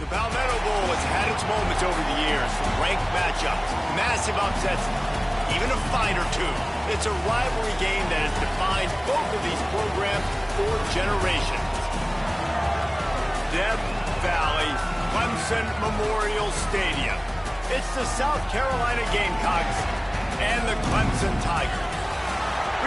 The Palmetto Bowl has had its moments over the years. Ranked matchups, massive upsets, even a fight or two. It's a rivalry game that has defined both of these programs for generations. Death Valley, Clemson Memorial Stadium. It's the South Carolina Gamecocks and the Clemson Tigers.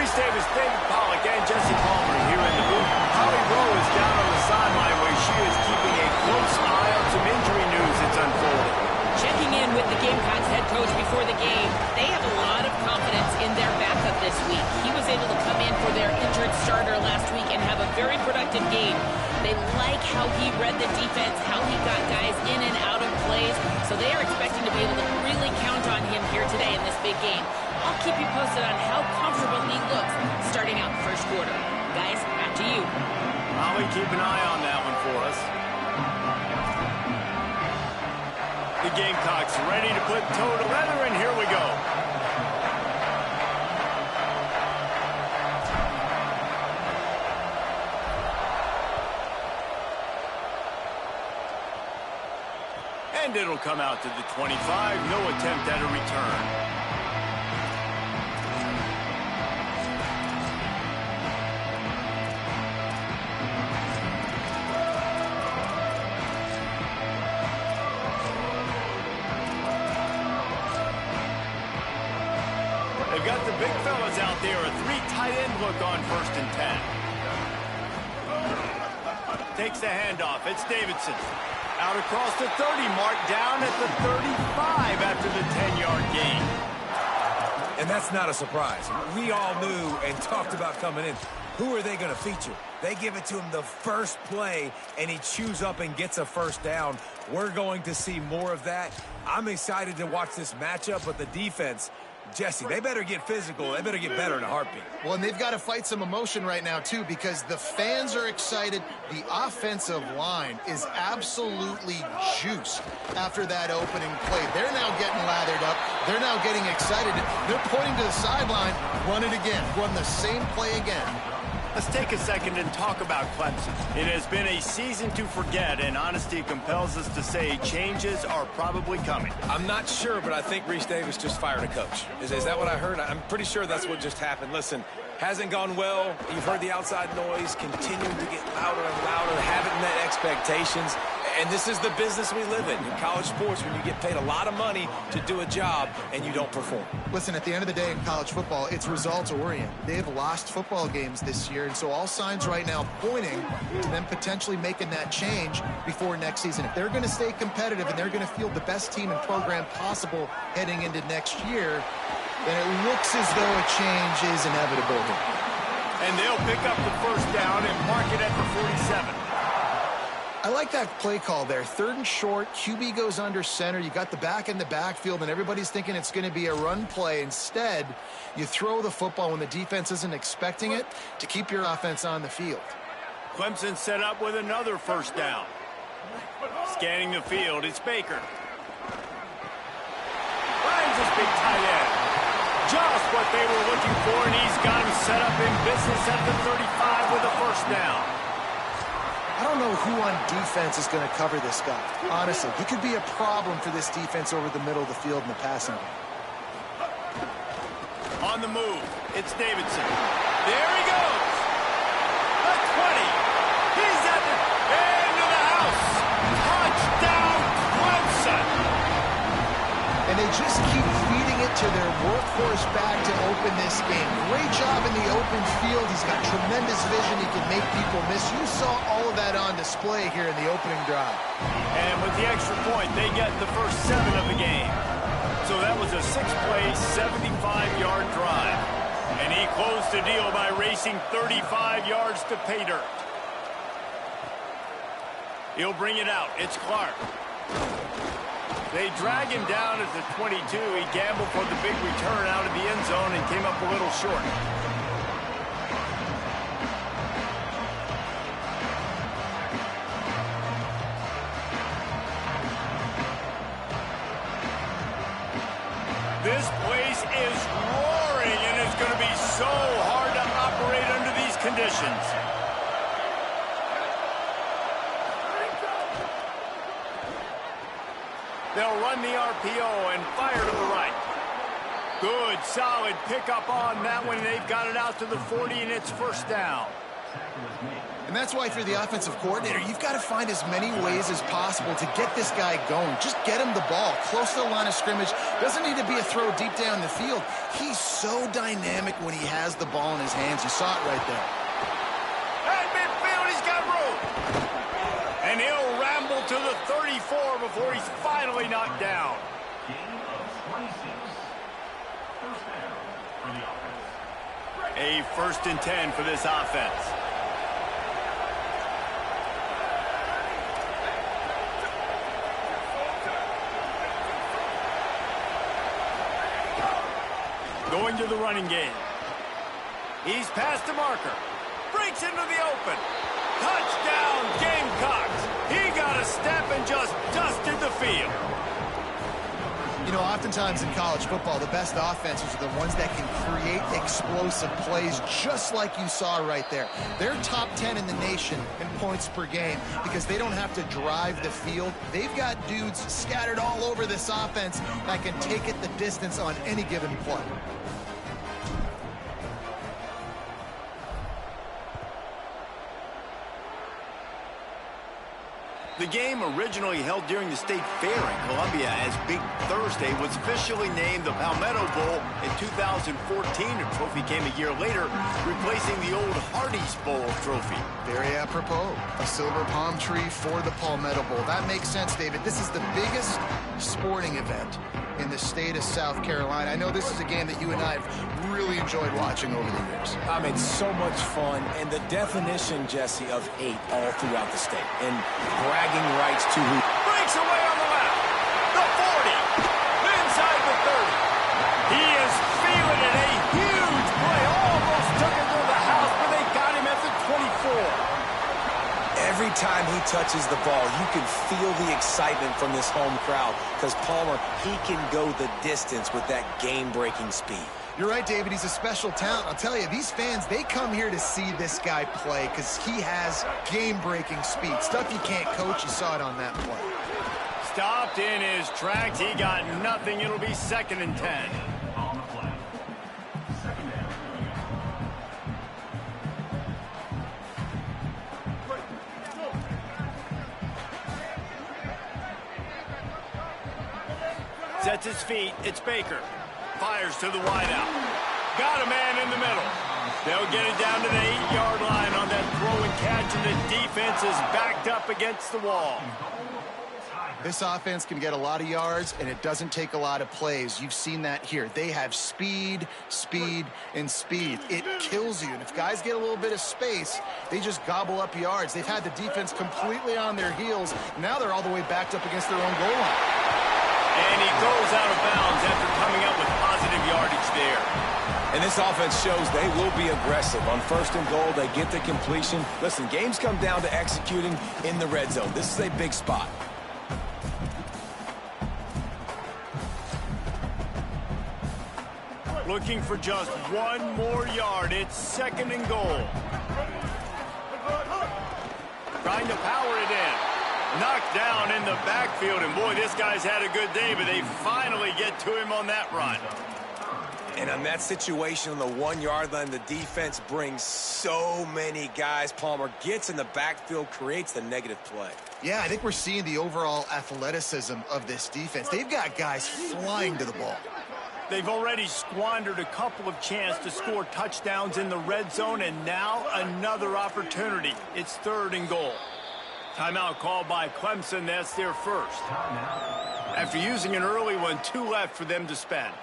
Reese Davis, David Pollack, and Jesse Palmer here in the booth. Holly Rowe is down on the sideline where she is keeping a close eye on some injury news that's unfolding. Checking in with the Gamecocks head coach before the game. They have a lot of confidence in their backup this week. He was able to come in for their injured starter last week and have a very productive game. They like how he read the defense, how he got guys in and out of plays, so they are expecting to be able to really count on him here today in this big game. I'll keep you posted on how comfortable he looks starting out the first quarter. Guys, back to you. Molly, keep an eye on that one for us. The Gamecocks ready to put toe to leather, and here we go. And it'll come out to the 25. No attempt at a return. They've got the big fellas out there. A three tight end look on 1st and 10. Takes the handoff. It's Davidson. Out across the 30 mark, down at the 35 after the 10-yard gain. And that's not a surprise. We all knew and talked about coming in. Who are they going to feature? They give it to him the first play, and he chews up and gets a first down. We're going to see more of that. I'm excited to watch this matchup, but the defense, Jesse, they better get physical. They better get better in a heartbeat. Well, and they've got to fight some emotion right now, too, because the fans are excited. The offensive line is absolutely juiced after that opening play. They're now getting lathered up. They're now getting excited. They're pointing to the sideline. Run it again. Run the same play again. Let's take a second and talk about Clemson. It has been a season to forget, and honesty compels us to say changes are probably coming. I'm not sure, but I think Reese Davis just fired a coach. Is that what I heard? I'm pretty sure that's what just happened. Listen, hasn't gone well. You've heard the outside noise, continuing to get louder and louder, haven't met expectations. And this is the business we live in college sports, when you get paid a lot of money to do a job and you don't perform. Listen, at the end of the day in college football, it's results-oriented. They have lost football games this year, and so all signs right now pointing to them potentially making that change before next season. If they're going to stay competitive and they're going to field the best team and program possible heading into next year, then it looks as though a change is inevitable. And they'll pick up the first down and mark it at the 47. I like that play call there. 3rd and short, QB goes under center. You got the back in the backfield, and everybody's thinking it's going to be a run play. Instead, you throw the football when the defense isn't expecting it to keep your offense on the field. Clemson set up with another first down. Scanning the field, it's Baker. Finds his big tight end. Just what they were looking for, and he's got him set up in business at the 35 with a first down. I don't know who on defense is going to cover this guy. Honestly, he could be a problem for this defense over the middle of the field in the passing game. On the move, it's Davidson. There he goes. The 20. He's at the end of the house. Touchdown, Clemson. And they just keep feeding it to their workhorse back to open this game. Great job in the open field. He's got tremendous vision. He can make people miss. You saw all of that on display here in the opening drive. And with the extra point, they get the first 7 of the game. So that was a 6-play, 75-yard drive. And he closed the deal by racing 35 yards to pay dirt. He'll bring it out. It's Clark. They drag him down at the 22. He gambled for the big return out of the end zone and came up a little short. This place is roaring, and it's going to be so hard to operate under these conditions. They'll run the RPO and fire to the right. Good, solid pickup on that one. They've got it out to the 40, and it's first down. And that's why if you're the offensive coordinator, you've got to find as many ways as possible to get this guy going. Just get him the ball close to the line of scrimmage. Doesn't need to be a throw deep down the field. He's so dynamic when he has the ball in his hands. You saw it right there. At midfield, he's got room. And he'll ramble to the 34 before he's finally knocked down. A 1st and 10 for this offense. Going to the running game. He's past the marker. Breaks into the open. Touchdown, Gamecocks. He got a step and just dusted the field. You know, oftentimes in college football, the best offenses are the ones that can create explosive plays just like you saw right there. They're top 10 in the nation in points per game because they don't have to drive the field. They've got dudes scattered all over this offense that can take it the distance on any given play. The game, originally held during the State Fair in Columbia as Big Thursday, was officially named the Palmetto Bowl in 2014. A trophy came a year later, replacing the old Hardee's Bowl trophy. Very apropos. A silver palm tree for the Palmetto Bowl. That makes sense, David. This is the biggest sporting event in the state of South Carolina. I know this is a game that you and I have really enjoyed watching over the years. I mean, so much fun, and the definition, Jesse, of hate all throughout the state, and bragging rights to who Breaks away on the left. The 40. Inside the 30. He is feeling it. A huge play. Almost took him to the house, but they got him at the 24. Every time he touches the ball, you can feel the excitement from this home crowd because Palmer, he can go the distance with that game-breaking speed. You're right, David. He's a special talent. I'll tell you, these fans, they come here to see this guy play because he has game-breaking speed. Stuff you can't coach. You saw it on that play. Stopped in his tracks. He got nothing. It'll be 2nd and 10. Sets his feet. It's Baker. Fires to the wideout. Got a man in the middle. They'll get it down to the 8-yard line on that throw and catch, and the defense is backed up against the wall. This offense can get a lot of yards, and it doesn't take a lot of plays. You've seen that here. They have speed, speed, and speed. It kills you. And if guys get a little bit of space, they just gobble up yards. They've had the defense completely on their heels. Now they're all the way backed up against their own goal line. And he goes out of bounds after coming up with positive yardage there. And this offense shows they will be aggressive. On 1st and goal, they get the completion. Listen, games come down to executing in the red zone. This is a big spot. Looking for just one more yard. It's 2nd and goal. Trying to power it in. Knocked down in the backfield, and boy, this guy's had a good day, but they finally get to him on that run. And on that situation on the 1-yard line, the defense brings so many guys. Palmer gets in the backfield, creates the negative play. Yeah, I think we're seeing the overall athleticism of this defense. They've got guys flying to the ball. They've already squandered a couple of chances to score touchdowns in the red zone, and now another opportunity. It's 3rd and goal. Timeout called by Clemson. That's their first. After using an early one, 2 left for them to spend.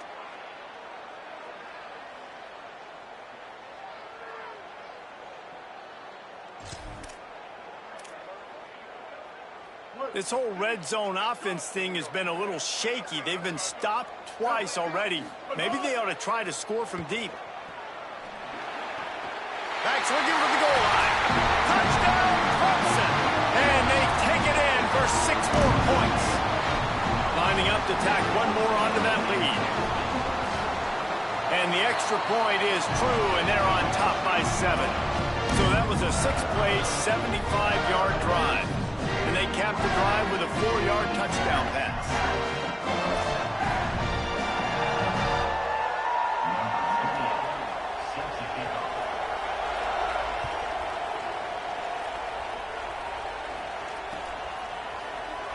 This whole red zone offense thing has been a little shaky. They've been stopped twice already. Maybe they ought to try to score from deep. Backs looking for the goal line. Touchdown, Clemson. And they take it in for 6 more points. Lining up to tack one more onto that lead. And the extra point is true, and they're on top by 7. So that was a 6-play, 75-yard drive. And they capped the drive with a 4-yard touchdown pass.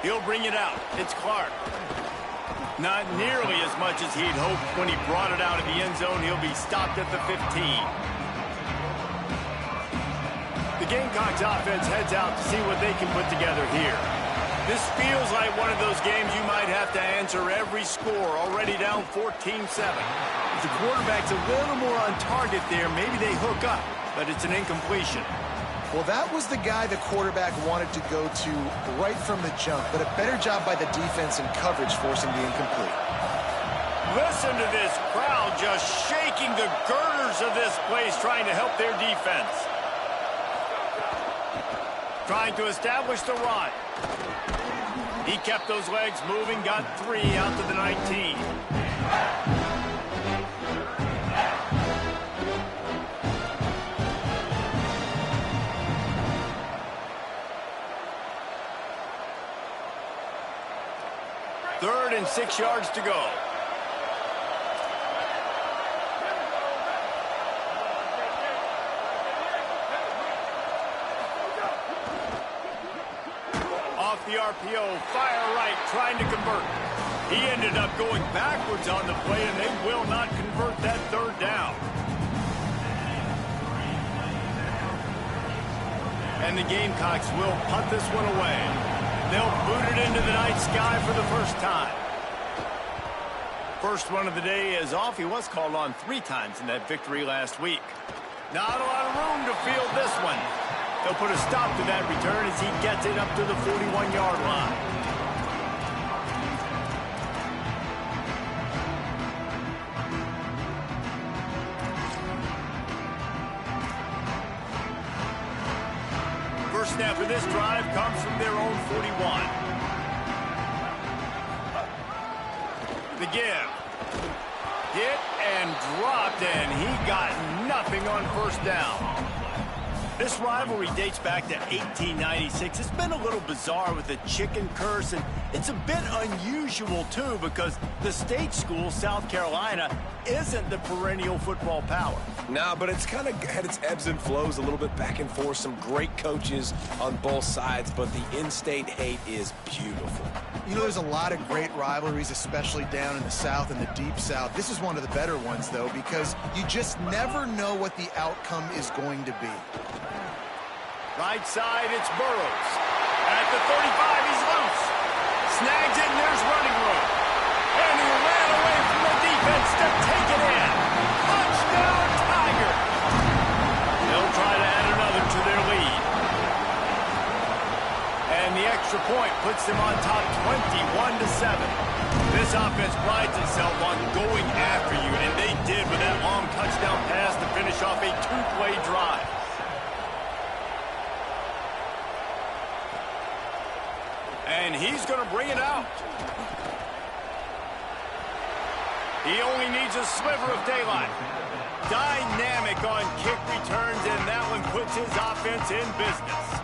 He'll bring it out. It's Clark. Not nearly as much as he'd hoped when he brought it out of the end zone. He'll be stopped at the 15. The Gamecocks offense heads out to see what they can put together here. This feels like one of those games you might have to answer every score, already down 14-7. If the quarterback's a little more on target there, maybe they hook up, but it's an incompletion. Well, that was the guy the quarterback wanted to go to right from the jump, but a better job by the defense and coverage forcing the incomplete. Listen to this crowd just shaking the girders of this place, trying to help their defense. Trying to establish the run. He kept those legs moving, got 3 out to the 19. Third and 6 yards to go. Off the RPO, fire right, trying to convert. He ended up going backwards on the play, and they will not convert that third down. And the Gamecocks will punt this one away. They'll boot it into the night sky for the first time. First run of the day is off. He was called on 3 times in that victory last week. Not a lot of room to field this one. They'll put a stop to that return as he gets it up to the 41-yard line. First snap of this drive comes from their own 41. The give. Hit and dropped, and he got nothing on first down. This rivalry dates back to 1896. It's been a little bizarre with the chicken curse, and it's a bit unusual, too, because the state school, South Carolina, isn't the perennial football power. Nah, but it's kind of had its ebbs and flows a little bit back and forth. Some great coaches on both sides, but the in-state hate is beautiful. You know, there's a lot of great rivalries, especially down in the South and the Deep South. This is one of the better ones, though, because you just never know what the outcome is going to be. Right side, it's Burrows. At the 35, he's loose. Snags it, and there's running room. And he ran away from the defense to take it in. Touchdown, Tiger. They'll try to add another to their lead. And the extra point puts them on top 21-7. This offense prides itself on going after you, and they did with that long touchdown pass to finish off a 2-play drive. And he's going to bring it out. He only needs a sliver of daylight. Dynamic on kick returns, and that one puts his offense in business.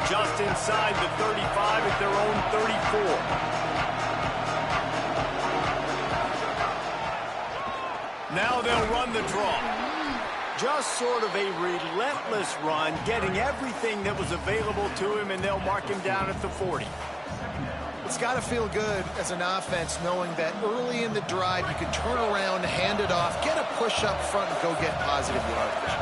Just inside the 35 at their own 34. Now they'll run the draw. Just sort of a relentless run, getting everything that was available to him, and they'll mark him down at the 40. It's got to feel good as an offense knowing that early in the drive you can turn around, hand it off, get a push up front, and go get positive yardage.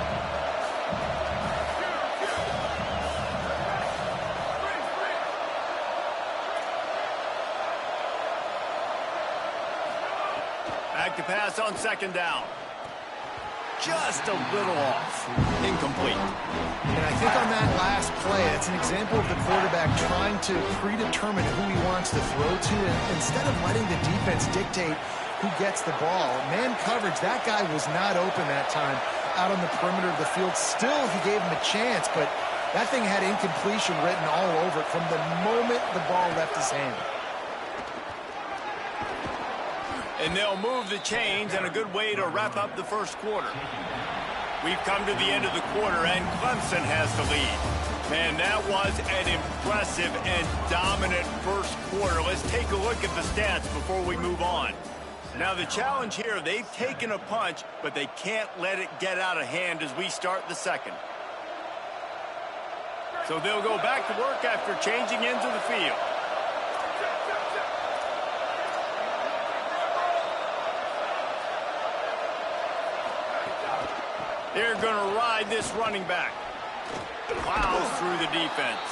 Back to pass on second down. Just a little off. Incomplete. And I think on that last play, it's an example of the quarterback trying to predetermine who he wants to throw to, and instead of letting the defense dictate who gets the ball. Man coverage, that guy was not open that time out on the perimeter of the field. Still, he gave him a chance, but That thing had incompletion written all over it from the moment the ball left his hand. And they'll move the chains, and a good way to wrap up the first quarter. We've come to the end of the quarter, and Clemson has the lead. Man, that was an impressive and dominant first quarter. Let's take a look at the stats before we move on. Now, the challenge here, they've taken a punch, but they can't let it get out of hand as we start the second. So they'll go back to work after changing into the field. They're going to ride this running back. Plows through the defense.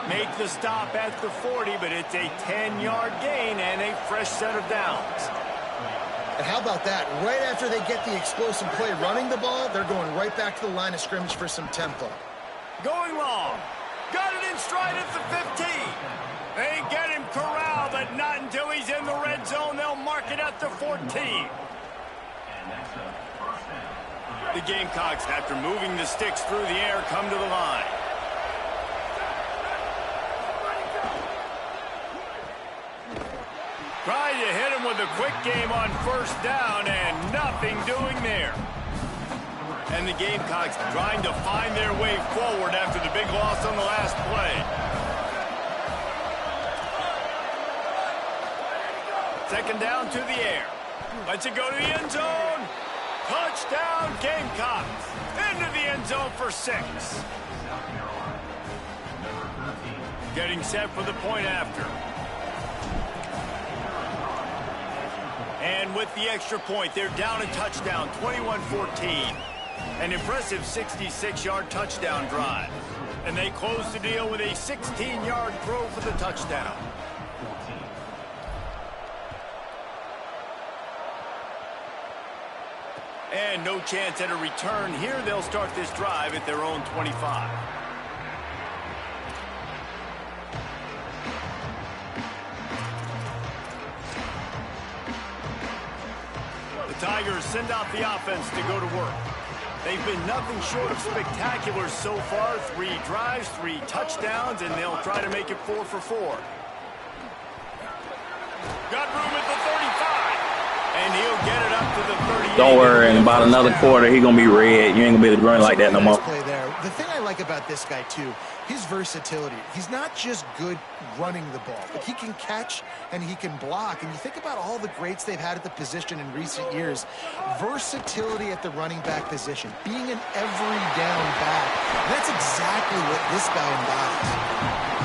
Make the stop at the 40, but it's a 10-yard gain and a fresh set of downs. And how about that? Right after they get the explosive play running the ball, they're going right back to the line of scrimmage for some tempo. Going long. Got it in stride at the 15. They get him corralled, but not until he's in the red zone. They'll mark it at the 14. The Gamecocks, after moving the sticks through the air, come to the line. Trying to hit him with a quick game on first down, and nothing doing there. And the Gamecocks trying to find their way forward after the big loss on the last play. Second down to the air. Lets it go to the end zone. Touchdown, Gamecocks. Into the end zone for 6. Getting set for the point after. And with the extra point, they're down a touchdown, 21-14. An impressive 66-yard touchdown drive. And they close the deal with a 16-yard throw for the touchdown. And no chance at a return here. They'll start this drive at their own 25. The Tigers send out the offense to go to work. They've been nothing short of spectacular so far. 3 drives, 3 touchdowns, and they'll try to make it 4 for 4. Got room at the 35. And he'll get it up to the 38. Don't worry, in about another quarter, he's going to be red. You ain't going to be able to run like that no more. Play there. The thing I like about this guy, too, his versatility. He's not just good running the ball, but he can catch and he can block. And you think about all the greats they've had at the position in recent years. Versatility at the running back position, being an every down back. That's exactly what this guy embodies.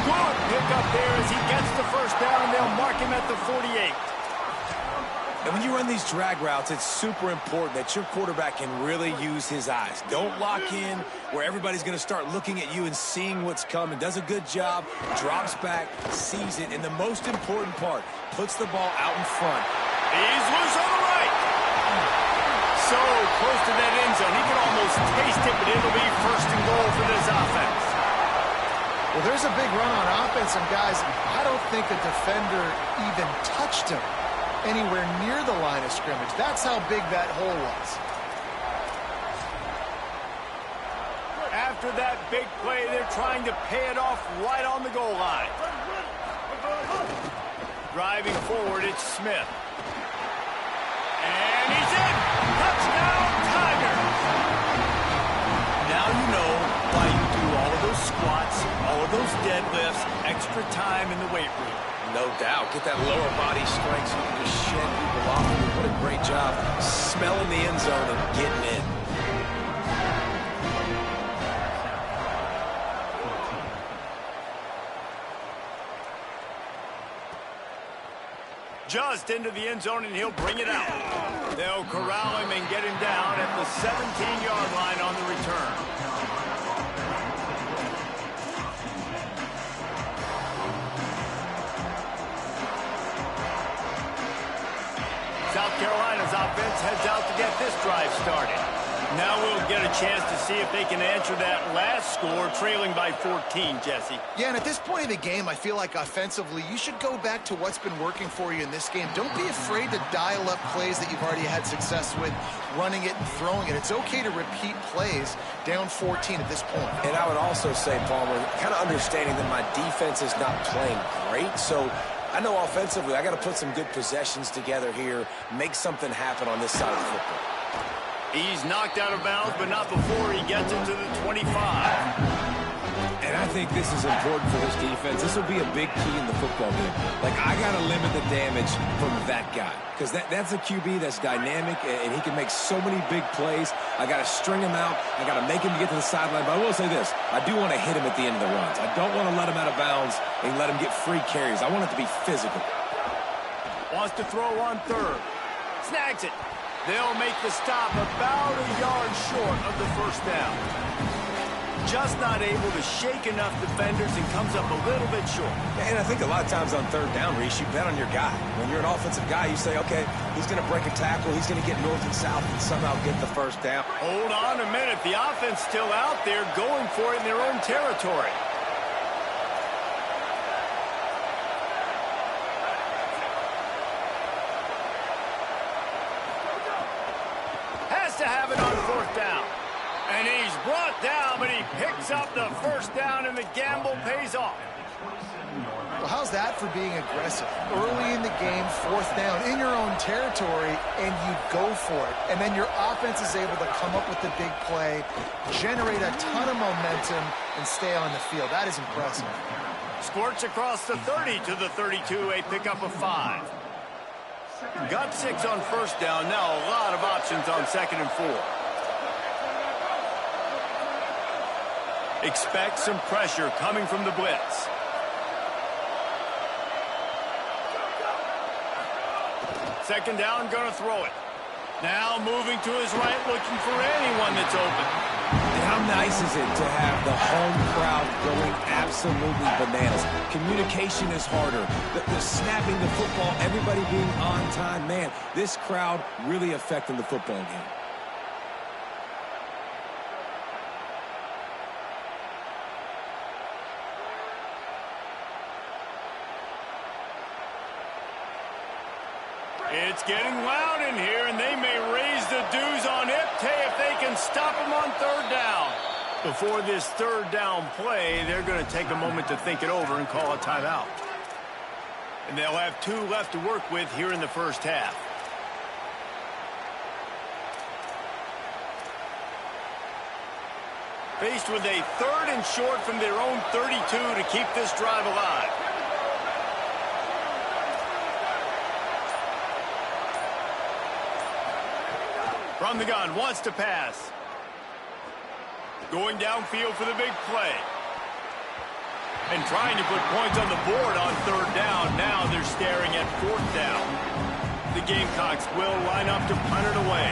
Good pick up there as he gets the first down. They'll mark him at the 48. And when you run these drag routes, it's super important that your quarterback can really use his eyes. Don't lock in where everybody's going to start looking at you and seeing what's coming. Does a good job, drops back, sees it, and the most important part, puts the ball out in front. He's loose on the right. So close to that end zone. He can almost taste it, but it'll be first and goal for this offense. Well, there's a big run on offense, and guys, I don't think a defender even touched him anywhere near the line of scrimmage. That's how big that hole was. After that big play, they're trying to pay it off right on the goal line. Driving forward, it's Smith. And he's in! Touchdown, Tigers! Now you know why you do all of those squats, all of those deadlifts, extra time in the weight room. No doubt. Get that lower body strength so you can just shed people off. What a great job smelling the end zone and getting in. Just into the end zone, and he'll bring it out. They'll corral him and get him down at the 17-yard line on the return. South Carolina's offense heads out to get this drive started. Now we'll will get a chance to see if they can answer that last score, trailing by 14, Jesse. Yeah, and at this point of the game, I feel like offensively, you should go back to what's been working for you in this game. Don't be afraid to dial up plays that you've already had success with, running it and throwing it. It's okay to repeat plays down 14 at this point. And I would also say, Palmer, kind of understanding that my defense is not playing great, so I know offensively I got to put some good possessions together here, make something happen on this side of the football. He's knocked out of bounds, but not before he gets into the 25. And I think this is important for this defense. This will be a big key in the football game. Like, I got to limit the damage from that guy, because that's a QB that's dynamic, and he can make so many big plays. I got to string him out. I got to make him get to the sideline. But I will say this. I do want to hit him at the end of the runs. I don't want to let him out of bounds and let him get free carries. I want it to be physical. Wants to throw on third. Snags it. They'll make the stop about a yard short of the first down. Just not able to shake enough defenders and comes up a little bit short. And I think a lot of times on third down, Reese, you bet on your guy. When you're an offensive guy, you say, okay, he's going to break a tackle, he's going to get north and south and somehow get the first down. Hold on a minute. The offense still out there going for it in their own territory. Has to have it on fourth down. And he's brought down, but he picks up the first down, and the gamble pays off. Well, how's that for being aggressive? Early in the game, fourth down, in your own territory, and you go for it. And then your offense is able to come up with the big play, generate a ton of momentum, and stay on the field. That is impressive. Squirts across the 30 to the 32, a pickup of 5. Got 6 on first down. Now a lot of options on second and 4. Expect some pressure coming from the blitz. Second down, gonna throw it. Now moving to his right, looking for anyone that's open. And how nice is it to have the home crowd going absolutely bananas? Communication is harder. The snapping the football, everybody being on time. Man, this crowd really affecting the football game. It's getting loud in here, and they may raise the dues on Iptay if they can stop him on third down. Before this third down play, they're going to take a moment to think it over and call a timeout. And they'll have 2 left to work with here in the first half. Faced with a third and short from their own 32 to keep this drive alive. From the gun, wants to pass. Going downfield for the big play. And trying to put points on the board on third down. Now they're staring at fourth down. The Gamecocks will line up to punt it away.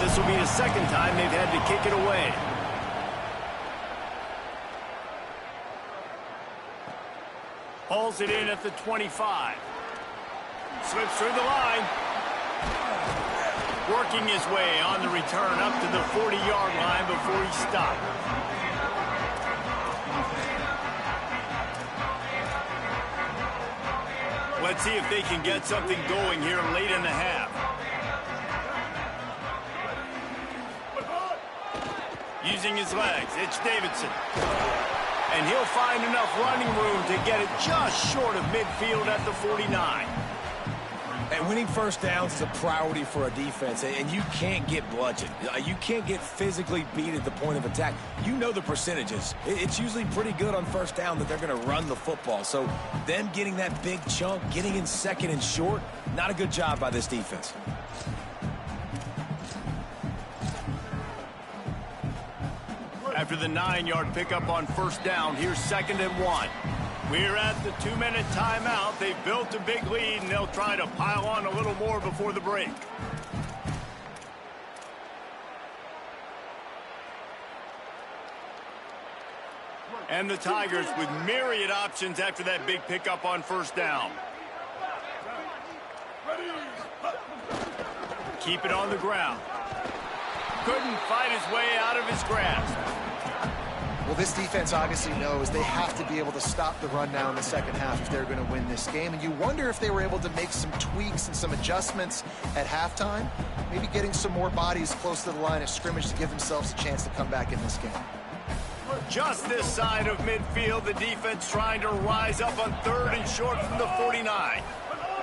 This will be the second time they've had to kick it away. Hauls it in at the 25. Slips through the line. Working his way on the return up to the 40-yard line before he stopped. Let's see if they can get something going here late in the half. Using his legs, it's Davidson. And he'll find enough running room to get it just short of midfield at the 49. And winning first downs is a priority for a defense, and you can't get bludgeoned. You can't get physically beat at the point of attack. You know the percentages. It's usually pretty good on first down that they're going to run the football. So them getting that big chunk, getting in second and short, not a good job by this defense. After the 9-yard pickup on first down, here's 2nd and 1. We're at the 2-minute timeout. They've built a big lead, and they'll try to pile on a little more before the break. And the Tigers with myriad options after that big pickup on first down. Keep it on the ground. couldn't fight his way out of his grasp. Well, this defense obviously knows they have to be able to stop the run now in the second half if they're going to win this game. And you wonder if they were able to make some tweaks and some adjustments at halftime, maybe getting some more bodies close to the line of scrimmage to give themselves a chance to come back in this game. Just this side of midfield, the defense trying to rise up on 3rd and short from the 49.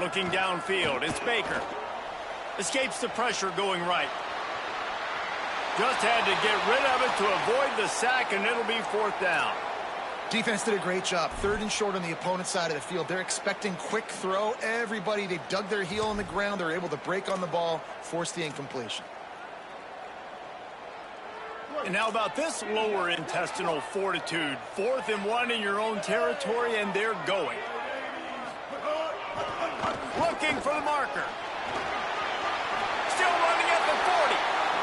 Looking downfield, it's Baker. Escapes the pressure going right. Just had to get rid of it to avoid the sack, and it'll be 4th down. Defense did a great job. 3rd and short on the opponent's side of the field. They're expecting quick throw. Everybody, they dug their heel on the ground. They're able to break on the ball, force the incompletion. And how about this lower intestinal fortitude? 4th and 1 in your own territory, and they're going. Looking for the marker. Still running at the 40.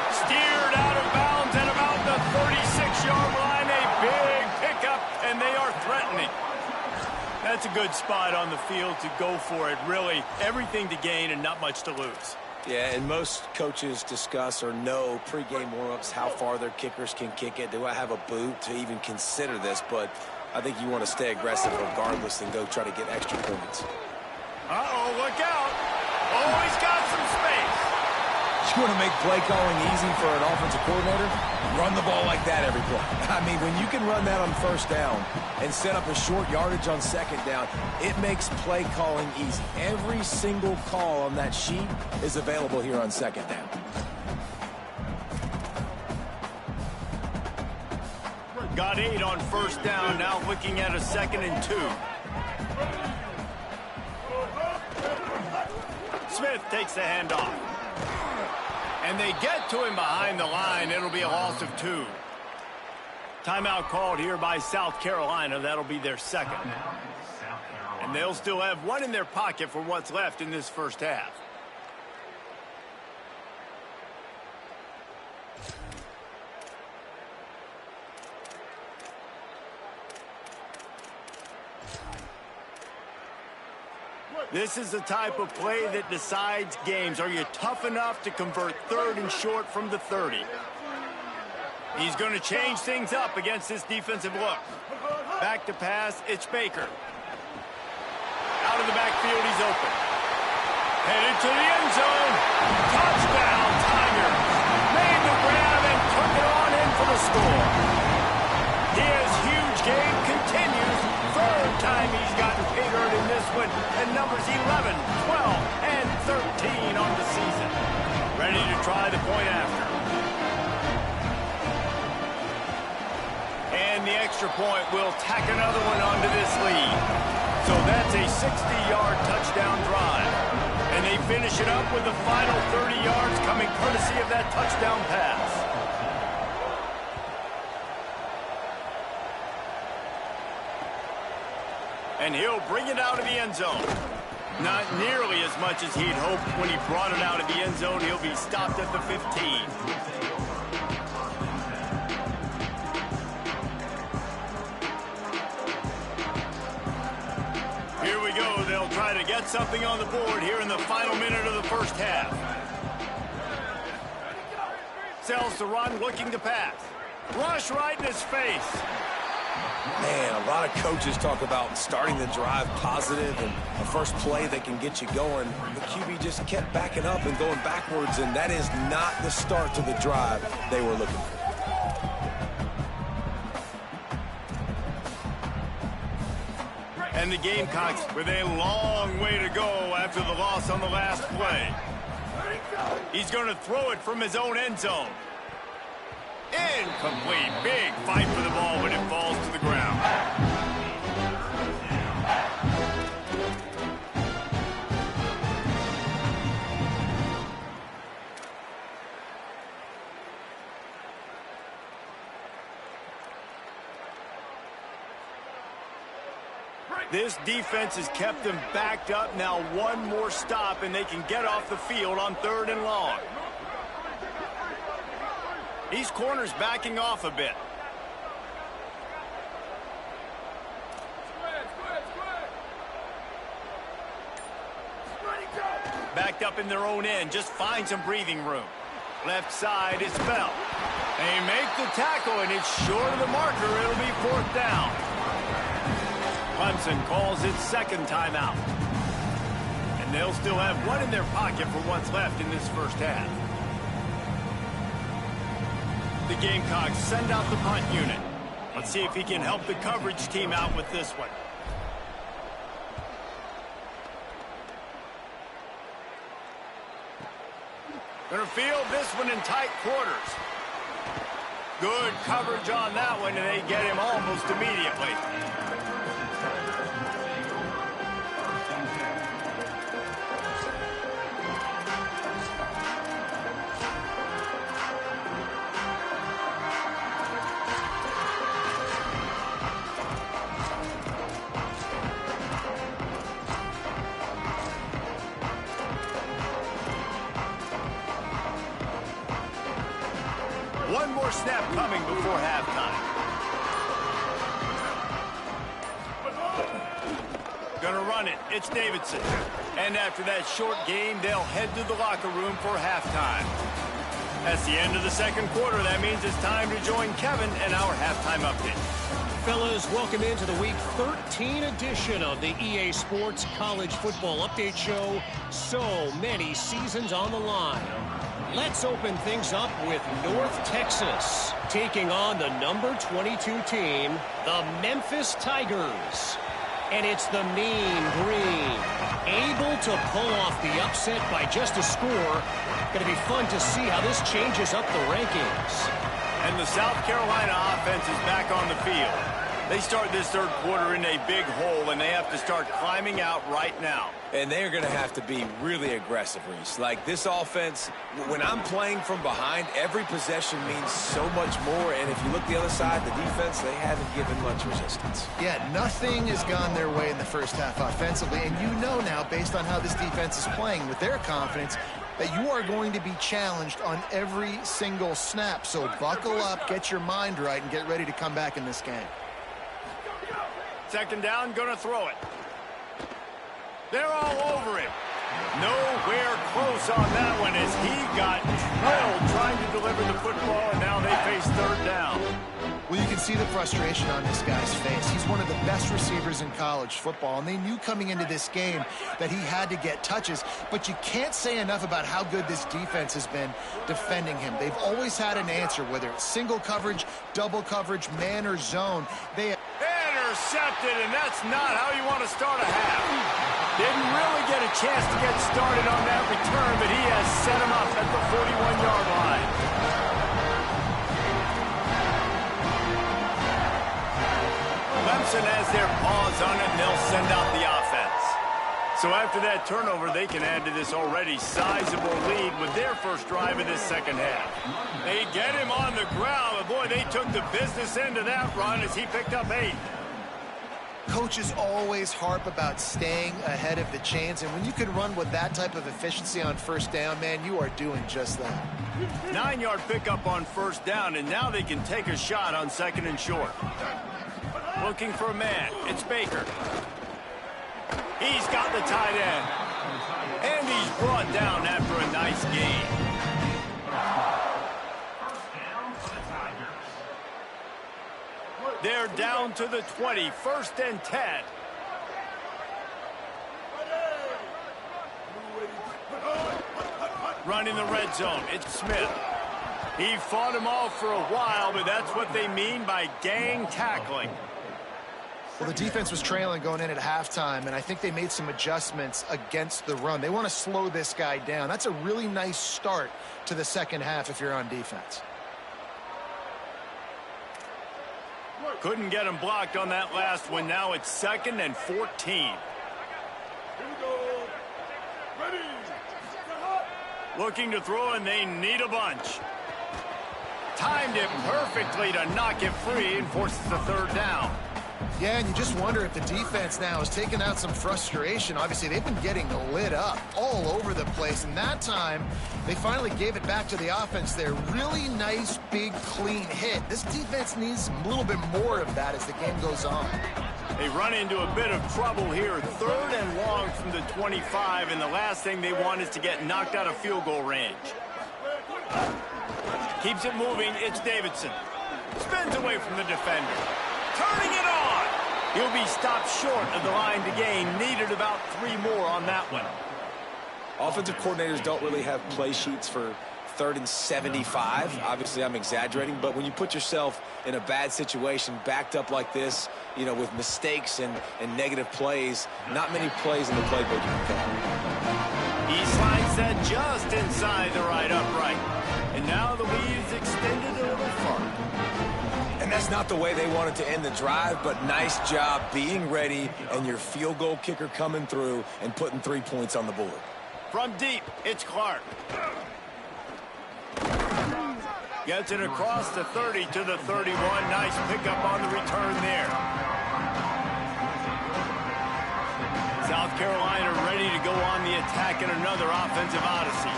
Steered out of bounds at about the 36-yard line. A big pickup, and they are threatening. That's a good spot on the field to go for it. Really, everything to gain and not much to lose. Yeah, and most coaches discuss or know pregame warm-ups how far their kickers can kick it. Do I have a boot to even consider this? But I think you want to stay aggressive regardless and go try to get extra points. Uh-oh, look out. Oh, he's got some space. You want to make play calling easy for an offensive coordinator? Run the ball like that every play. I mean, when you can run that on 1st down and set up a short yardage on 2nd down, it makes play calling easy. Every single call on that sheet is available here on 2nd down. Got 8 on 1st down, now looking at a 2nd and 2. Smith takes the handoff. And they get to him behind the line. It'll be a loss of 2. Timeout called here by South Carolina. That'll be their 2nd. And they'll still have 1 in their pocket for what's left in this 1st half. This is the type of play that decides games. Are you tough enough to convert 3rd and short from the 30? He's going to change things up against this defensive look. Back to pass, it's Baker. Out of the backfield, he's open. Headed to the end zone. Touchdown, Tigers. Made the grab and took it on in for the score. His huge game continues. 3rd time he's gotten pay-dirt in this one, and numbers 11, 12, and 13 on the season. Ready to try the point after. And the extra point will tack another one onto this lead. So that's a 60-yard touchdown drive. And they finish it up with the final 30 yards coming courtesy of that touchdown pass. And he'll bring it out of the end zone. Not nearly as much as he'd hoped when he brought it out of the end zone. He'll be stopped at the 15. Here we go. They'll try to get something on the board here in the final minute of the 1st half. Sells to run, looking to pass. Rush right in his face. Man, a lot of coaches talk about starting the drive positive and a first play that can get you going. The QB just kept backing up and going backwards, and that is not the start to the drive they were looking for. And the Gamecocks with a long way to go after the loss on the last play. He's going to throw it from his own end zone. Incomplete. Big fight for the ball, but it falls to the ground. This defense has kept them backed up. Now 1 more stop, and they can get off the field on 3rd and long. These corners backing off a bit. Backed up in their own end. Just find some breathing room. Left side is Bell. They make the tackle, and it's short of the marker. It'll be 4th down. Clemson calls its second timeout. And they'll still have one in their pocket for what's left in this first half. The Gamecocks send out the punt unit. Let's see if he can help the coverage team out with this one. Gonna field this one in tight quarters. Good coverage on that one, and they get him almost immediately. One more snap coming before halftime. Gonna run it. It's Davidson. And after that short game, they'll head to the locker room for halftime. That's the end of the second quarter. That means it's time to join Kevin and our halftime update. Fellas, welcome into the Week 13 edition of the EA Sports College Football Update Show. So many seasons on the line. Let's open things up with North Texas taking on the number 22 team, the Memphis Tigers. And it's the Mean Green, able to pull off the upset by just a score. Going to be fun to see how this changes up the rankings. And the South Carolina offense is back on the field. They start this third quarter in a big hole, and they have to start climbing out right now. And they're going to have to be really aggressive, Reese. Like, this offense, when I'm playing from behind, every possession means so much more. And if you look the other side, the defense, they haven't given much resistance. Yeah, nothing has gone their way in the first half offensively. And you know now, based on how this defense is playing with their confidence, that you are going to be challenged on every single snap. So buckle up, get your mind right, and get ready to come back in this game. Second down, gonna throw it. They're all over him. Nowhere close on that one as he got drilled trying to deliver the football, and now they face third down. Well, you can see the frustration on this guy's face. He's one of the best receivers in college football, and they knew coming into this game that he had to get touches, but you can't say enough about how good this defense has been defending him. They've always had an answer, whether it's single coverage, double coverage, man or zone. They intercepted, and that's not how you want to start a half. Didn't really get a chance to get started on that return, but he has set him up at the 41-yard line. Clemson has their paws on it, and they'll send out the offense. So after that turnover, they can add to this already sizable lead with their first drive of this second half. They get him on the ground, but boy, they took the business end of that run as he picked up 8. Coaches always harp about staying ahead of the chains, and when you can run with that type of efficiency on first down, man, you are doing just that. 9-yard pickup on first down, and now they can take a shot on second and short. Looking for a man. It's Baker. He's got the tight end. And he's brought down after a nice gain. They're down to the 20, 1st and 10. Running the red zone, it's Smith. He fought him off for a while, but that's what they mean by gang tackling. Well, the defense was trailing going in at halftime, and I think they made some adjustments against the run. They want to slow this guy down. That's a really nice start to the second half if you're on defense. Couldn't get him blocked on that last one. Now it's 2nd and 14. Looking to throw, and they need a bunch. Timed it perfectly to knock it free and forces the third down. Yeah, and you just wonder if the defense now has taken out some frustration. Obviously, they've been getting lit up all over the place, and that time they finally gave it back to the offense there. Really nice, big, clean hit. This defense needs a little bit more of that as the game goes on. They run into a bit of trouble here. 3rd and long from the 25, and the last thing they want is to get knocked out of field goal range. Keeps it moving. It's Davidson. Spins away from the defender. Turning it on. He'll be stopped short of the line to gain. Needed about 3 more on that one. Offensive coordinators don't really have play sheets for 3rd and 75. Obviously, I'm exaggerating, but when you put yourself in a bad situation, backed up like this, you know, with mistakes and negative plays, not many plays in the playbook you can call. He slides that just inside the right upright. And now the lead is extended a little further. And that's not the way they wanted to end the drive, but nice job being ready and your field goal kicker coming through and putting 3 points on the board. From deep, it's Clark. Gets it across the 30 to the 31. Nice pickup on the return there. South Carolina ready to go on the attack in another offensive odyssey.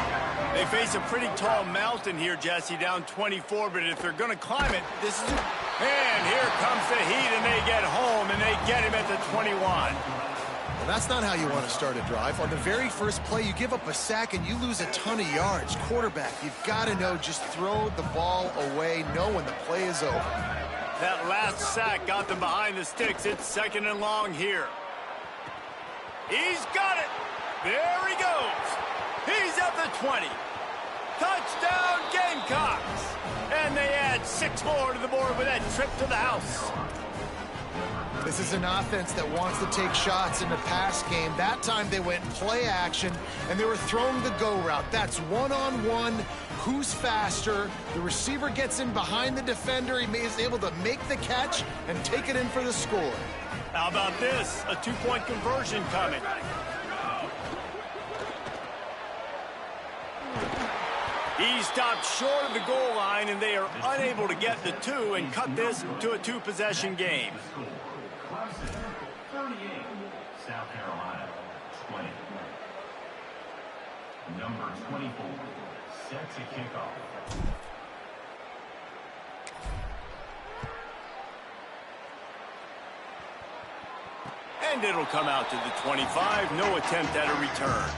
They face a pretty tall mountain here, Jesse, down 24, but if they're going to climb it, this is it. And here comes the heat, and they get home, and they get him at the 21. Well, that's not how you want to start a drive. On the very first play, you give up a sack and you lose a ton of yards. Quarterback, you've got to know, just throw the ball away, know when the play is over. That last sack got them behind the sticks. It's 2nd and long here. He's got it. There he goes. He's at the 20. Touchdown, Gamecocks. And they add 6 more to the board with that trip to the house. This is an offense that wants to take shots in the pass game. That time they went play action, and they were throwing the go route. That's one-on-one. Who's faster? The receiver gets in behind the defender. He is able to make the catch and take it in for the score. How about this? A 2-point conversion coming. He stopped short of the goal line, and they are unable to get the 2 and cut this to a 2-possession game. South Carolina, 20. Number 24, set to kick off. And it'll come out to the 25. No attempt at a return.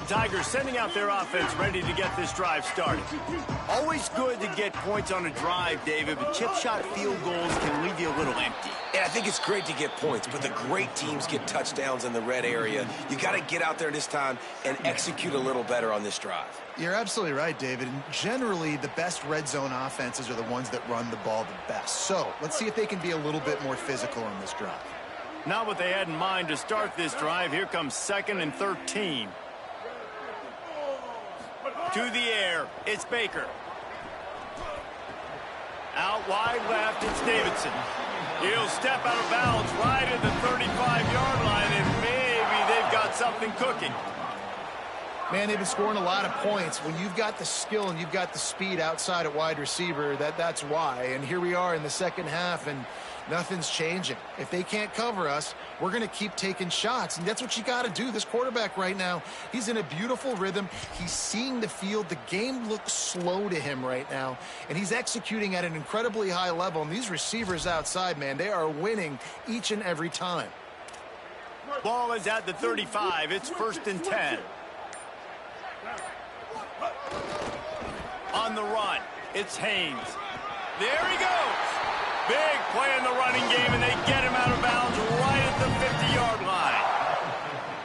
Tigers sending out their offense ready to get this drive started. Always good to get points on a drive, David, but chip shot field goals can leave you a little empty. And I think it's great to get points, but the great teams get touchdowns in the red area. You got to get out there this time and execute a little better on this drive. You're absolutely right, David. And generally, the best red zone offenses are the ones that run the ball the best. So let's see if they can be a little bit more physical on this drive. Not what they had in mind to start this drive. Here comes 2nd and 13. To the air, it's Baker. Out wide left, it's Davidson. He'll step out of bounds right at the 35-yard line, and maybe they've got something cooking. Man, they've been scoring a lot of points. When you've got the skill and you've got the speed outside at wide receiver, that's why. And here we are in the second half, and nothing's changing. If they can't cover us, we're going to keep taking shots, and that's what you got to do. This quarterback right now, he's in a beautiful rhythm. He's seeing the field. The game looks slow to him right now, and he's executing at an incredibly high level. And these receivers outside, man, they are winning each and every time. Ball is at the 35. It's 1st and 10. On the run, it's Haynes. There he goes. Big play in the running game, and they get him out of bounds right at the 50-yard line.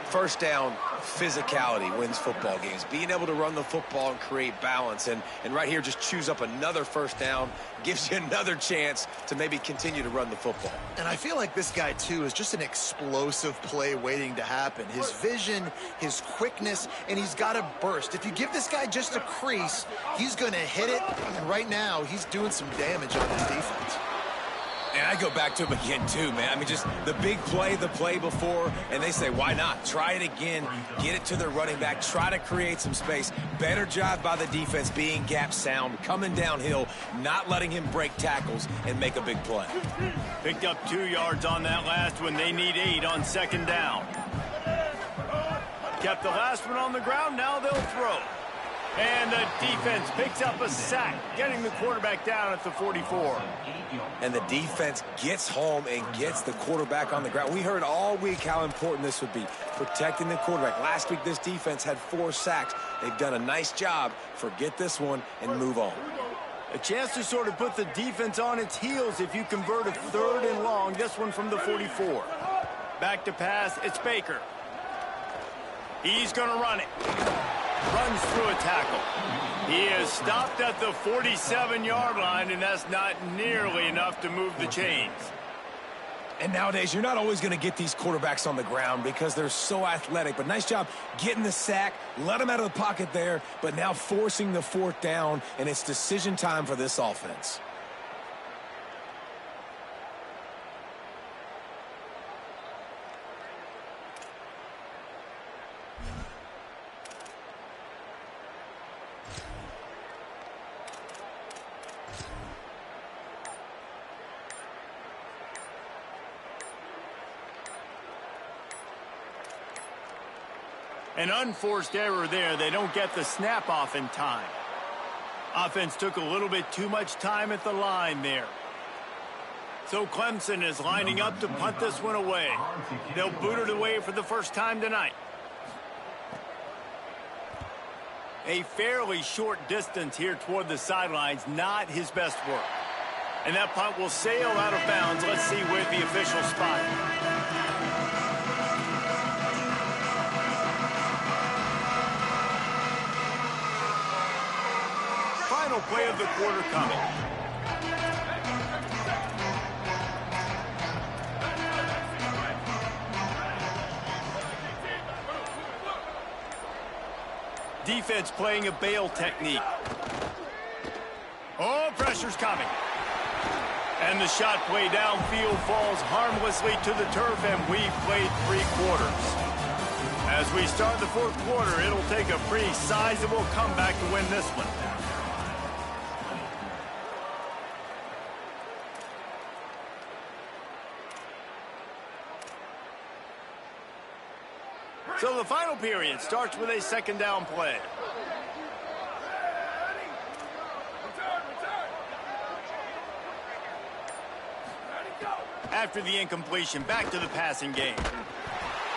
First down, physicality wins football games. Being able to run the football and create balance. And right here, just choose up another first down, gives you another chance to maybe continue to run the football. And I feel like this guy, too, is just an explosive play waiting to happen. His vision, his quickness, and he's got a burst. If you give this guy just a crease, he's going to hit it. And right now, he's doing some damage on his defense. And I go back to him again, too, man. I mean, just the big play, the play before, and they say, why not? Try it again, get it to their running back, try to create some space. Better job by the defense being gap sound, coming downhill, not letting him break tackles and make a big play. Picked up 2 yards on that last one. They need 8 on 2nd down. Kept the last one on the ground. Now they'll throw. And the defense picks up a sack, getting the quarterback down at the 44. And the defense gets home and gets the quarterback on the ground. We heard all week how important this would be, protecting the quarterback. Last week, this defense had 4 sacks. They've done a nice job. Forget this one and move on. A chance to sort of put the defense on its heels if you convert a 3rd and long. This one from the 44. Back to pass, it's Baker. He's going to run it. Runs through a tackle. He is stopped at the 47-yard line, and that's not nearly enough to move the chains. And nowadays, you're not always going to get these quarterbacks on the ground because they're so athletic. But nice job getting the sack, let them out of the pocket there, but now forcing the 4th down, and it's decision time for this offense. An unforced error there. They don't get the snap off in time. Offense took a little bit too much time at the line there. So Clemson is lining up to punt this one away. They'll boot it away for the first time tonight. A fairly short distance here toward the sidelines, not his best work. And that punt will sail out of bounds. Let's see where the official spot. Final play of the quarter coming. Defense playing a bail technique. Oh, pressure's coming. And the shot play downfield falls harmlessly to the turf, and we've played 3 quarters. As we start the 4th quarter, it'll take a pretty sizable comeback to win this one. So the final period starts with a 2nd down play. After the incompletion, back to the passing game.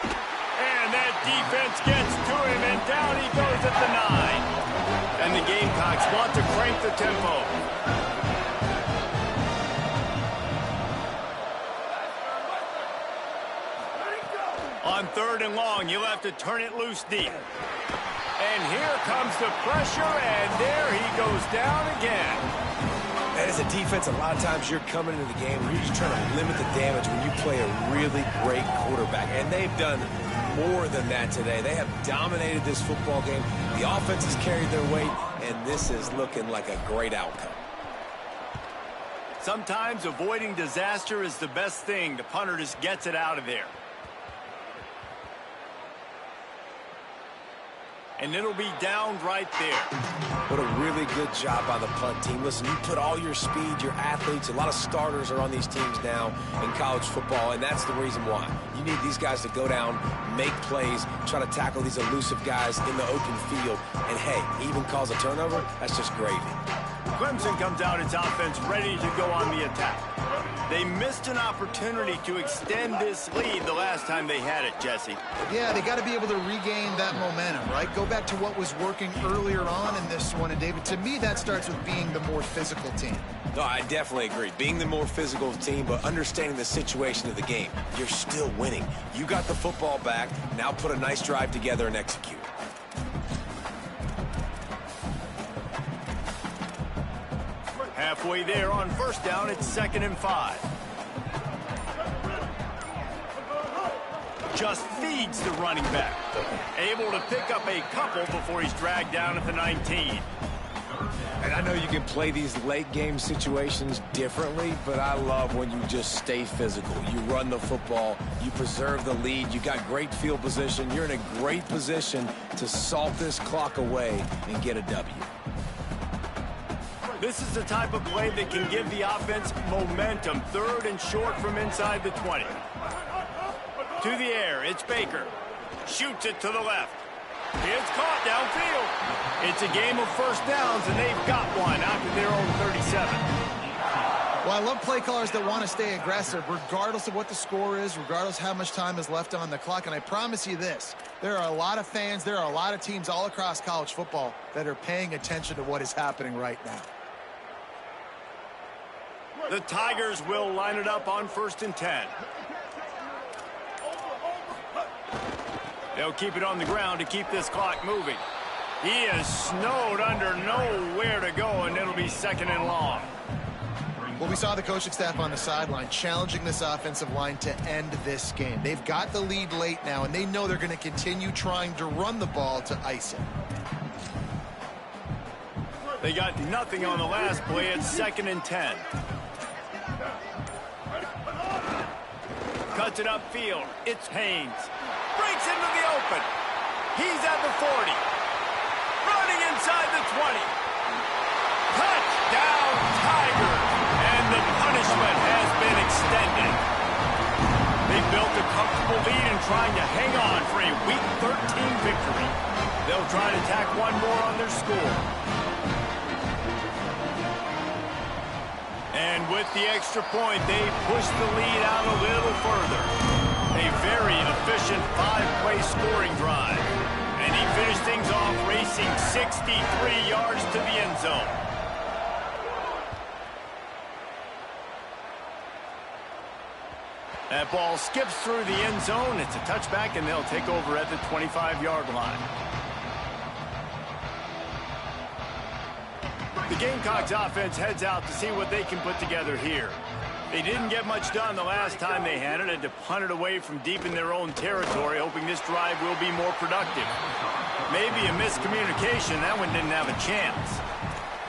And that defense gets to him, and down he goes at the 9. And the Gamecocks want to crank the tempo. On 3rd and long, you'll have to turn it loose deep. And here comes the pressure, and there he goes down again. And as a defense, a lot of times you're coming into the game and you're just trying to limit the damage when you play a really great quarterback. And they've done more than that today. They have dominated this football game. The offense has carried their weight, and this is looking like a great outcome. Sometimes avoiding disaster is the best thing. The punter just gets it out of there. And it'll be down right there. What a really good job by the punt team. Listen, you put all your speed, your athletes, a lot of starters are on these teams now in college football, and that's the reason why. You need these guys to go down, make plays, try to tackle these elusive guys in the open field, and hey, even cause a turnover, that's just gravy. Clemson comes out its offense ready to go on the attack. They missed an opportunity to extend this lead the last time they had it, Jesse. Yeah, they got to be able to regain that momentum, right? Go back to what was working earlier on in this one. And, David, to me, that starts with being the more physical team. No, I definitely agree. Being the more physical team, but understanding the situation of the game. You're still winning. You got the football back. Now put a nice drive together and execute. Halfway there on 1st down, it's 2nd and 5. Just feeds the running back. Able to pick up a couple before he's dragged down at the 19. And I know you can play these late game situations differently, but I love when you just stay physical. You run the football, you preserve the lead, you got great field position, you're in a great position to salt this clock away and get a W. This is the type of play that can give the offense momentum. 3rd and short from inside the 20. To the air, it's Baker. Shoots it to the left. It's caught downfield. It's a game of first downs, and they've got one after their own 37. Well, I love play callers that want to stay aggressive, regardless of what the score is, regardless how much time is left on the clock. And I promise you this, there are a lot of fans, there are a lot of teams all across college football that are paying attention to what is happening right now. The Tigers will line it up on 1st and 10. They'll keep it on the ground to keep this clock moving. He is snowed under, nowhere to go, and it'll be 2nd and long. Well, we saw the coaching staff on the sideline challenging this offensive line to end this game. They've got the lead late now, and they know they're going to continue trying to run the ball to ice it. They got nothing on the last play. It's 2nd and 10. Cuts it upfield. It's Haynes. Breaks into the open. He's at the 40. Running inside the 20. Touchdown, Tigers. And the punishment has been extended. They built a comfortable lead and trying to hang on for a Week 13 victory. They'll try to tack one more on their score. And with the extra point, they push the lead out a little further. A very efficient 5-play scoring drive. And he finished things off racing 63 yards to the end zone. That ball skips through the end zone. It's a touchback, and they'll take over at the 25-yard line. The Gamecocks offense heads out to see what they can put together here. They didn't get much done the last time they had it, and to punt it away from deep in their own territory, hoping this drive will be more productive. Maybe a miscommunication. That one didn't have a chance.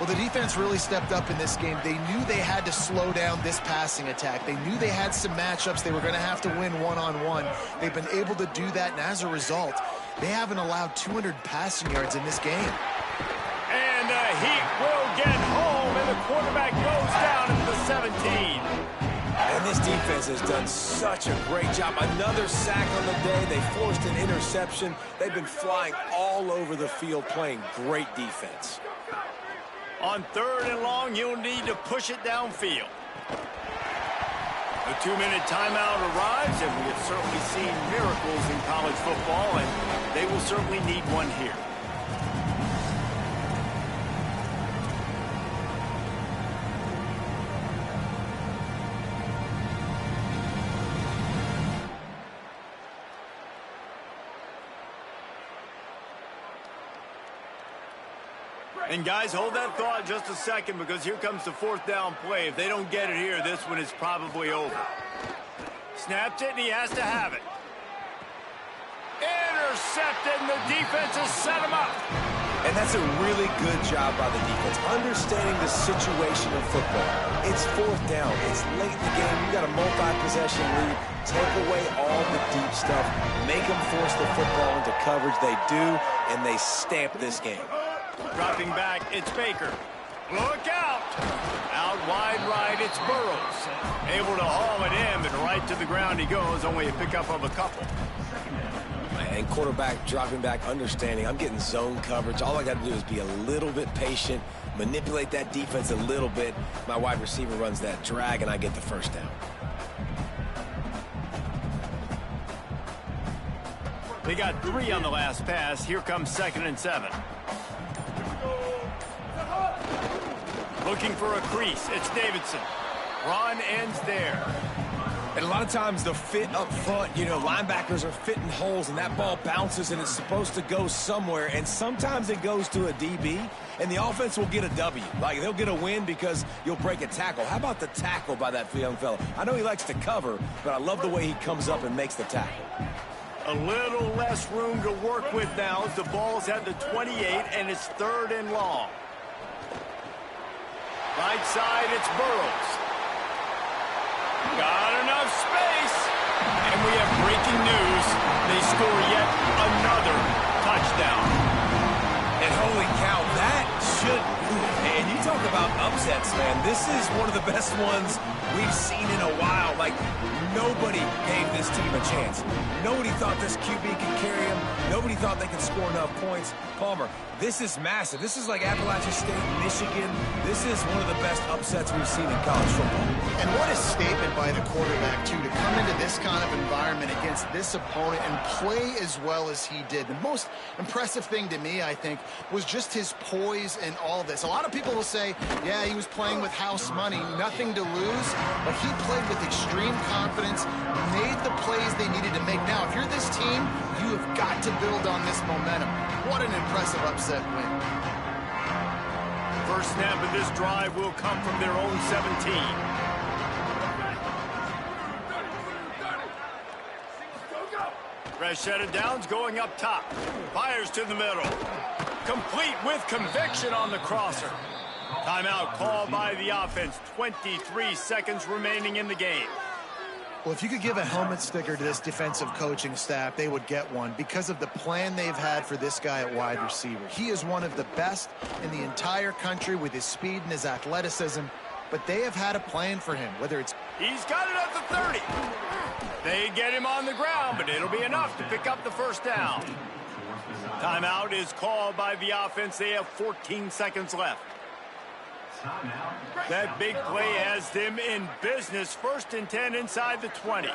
Well, the defense really stepped up in this game. They knew they had to slow down this passing attack. They knew they had some matchups they were going to have to win one-on-one. They've been able to do that, and as a result, they haven't allowed 200 passing yards in this game. And the Heat will get home, and the quarterback goes down at the 17. And this defense has done such a great job. Another sack on the day. They forced an interception. They've been flying all over the field, playing great defense. On 3rd and long, you'll need to push it downfield. A 2-minute timeout arrives, and we have certainly seen miracles in college football, and they will certainly need one here. And guys, hold that thought just a second, because here comes the 4th down play. If they don't get it here, this one is probably over. Snapped it, and he has to have it. Intercepted, and the defense has set him up. And that's a really good job by the defense, understanding the situation of football. It's 4th down. It's late in the game. You got a multi-possession lead. Take away all the deep stuff. Make them force the football into coverage. They do, and they stamp this game. Dropping back, it's Baker. Look out! Out wide right, it's Burrows. Able to haul it in, but right to the ground he goes, only a pickup of a couple. And quarterback dropping back, understanding I'm getting zone coverage. All I got to do is be a little bit patient, manipulate that defense a little bit. My wide receiver runs that drag, and I get the 1st down. They got 3 on the last pass. Here comes 2nd and 7. Looking for a crease. It's Davidson. Run ends there. And a lot of times the fit up front, you know, linebackers are fitting holes, and that ball bounces, and it's supposed to go somewhere. And sometimes it goes to a DB, and the offense will get a W. Like, they'll get a win because you'll break a tackle. How about the tackle by that young fella? I know he likes to cover, but I love the way he comes up and makes the tackle. A little less room to work with now as the ball's at the 28, and it's 3rd and long. Right side, it's Burrows. Got enough space. And we have breaking news. They score yet another touchdown. And holy cow, that should do it. And you talk about upsets, man. This is one of the best ones we've seen in a while. Like, Nobody gave this team a chance. Nobody thought this QB could carry him. Nobody thought they could score enough points. Palmer, this is massive. This is like Appalachian State, Michigan. This is one of the best upsets we've seen in college football. And what a statement by the quarterback, too, to come into this kind of environment against this opponent and play as well as he did. The most impressive thing to me, I think, was just his poise in all this. A lot of people will say, yeah, he was playing with house money, nothing to lose, but he played with extreme confidence, made the plays they needed to make. Now, if you're this team, you have got to build on this momentum. What an impressive upset win. First snap of this drive will come from their own 17. Freshetta Downs going up top. Fires to the middle. Complete with conviction on the crosser. Timeout called by the offense. 23 seconds remaining in the game. Well, if you could give a helmet sticker to this defensive coaching staff, they would get one because of the plan they've had for this guy at wide receiver. He is one of the best in the entire country with his speed and his athleticism, but they have had a plan for him, whether it's... He's got it at the 30. They get him on the ground, but it'll be enough to pick up the first down. Timeout is called by the offense. They have 14 seconds left. That big play has them in business. First and 10 inside the 20.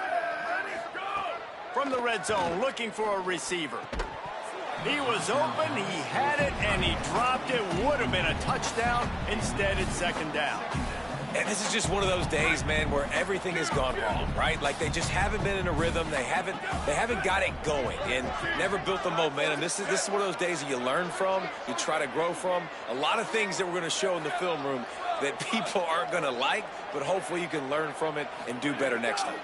From the red zone, looking for a receiver. He was open, he had it, and he dropped it. Would have been a touchdown. Instead, it's second down. And this is just one of those days, man, where everything has gone wrong, right? Like they just haven't been in a rhythm. They haven't got it going and never built the momentum. This is one of those days that you learn from, you try to grow from. A lot of things that we're going to show in the film room that people aren't going to like, but hopefully you can learn from it and do better next time.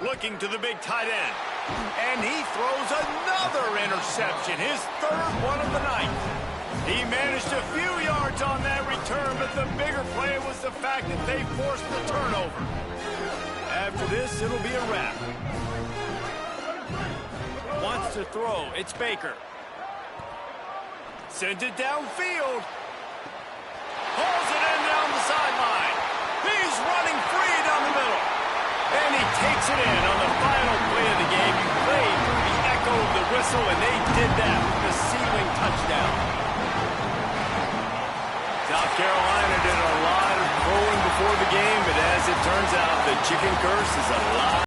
Looking to the big tight end. And he throws another interception, his third one of the night. He managed a few yards on that return, but the bigger play was the fact that they forced the turnover. After this, it'll be a wrap. Wants to throw. It's Baker. Sends it downfield. Hauls it in down the sideline. He's running free down the middle. And he takes it in on the final play of the game. He played through the echo of the whistle, and they did that with the ceiling touchdown. South Carolina did a lot of throwing before the game, but as it turns out, the chicken curse is alive.